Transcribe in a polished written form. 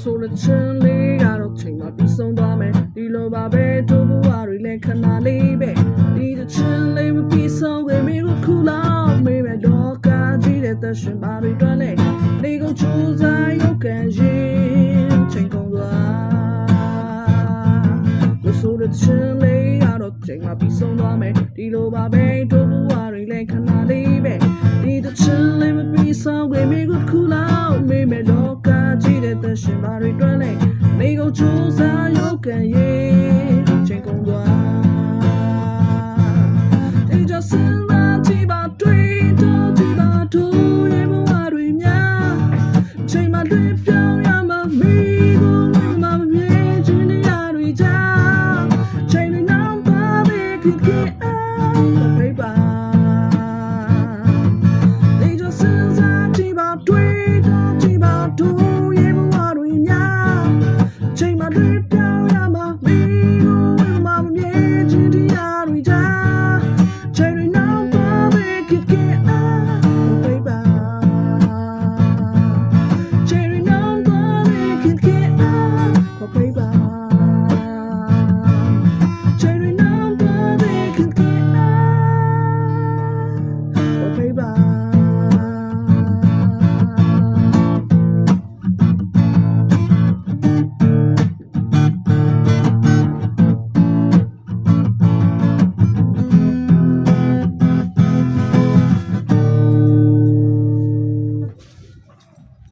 ဆိုတဲ့ချင်းလေးကတော့ချိန်မှပြီးဆုံးသွားမယ်ဒီလိုပါပဲတို့ဘဝတွေလည်းခဏလေးပဲဒီချင်းလေးမပြီးဆုံးခင်မင်းတို့ခုလောက်မေးမယ်တော့ကားကြီးတဲ့သက်ရှင်ပါတွေတွန်းလေဒီကုန်းချူစားရောက်ကန်ရင်ချိန်ကုန်သွားဆိုတဲ့ချင်းလေးကတော့ချိန်မှပြီးဆုံးသွားမယ်ဒီလိုပါပဲတို့ဘဝတွေလည်းခဏလေးပဲဒီချင်းလေးမပြီးဆုံးခင်မင်းတို့ခုလောက်မေးမယ်တော့ကားကြီးတဲ့သက်ရှင်ပါတွေတွန်းလေ你够出山有根叶。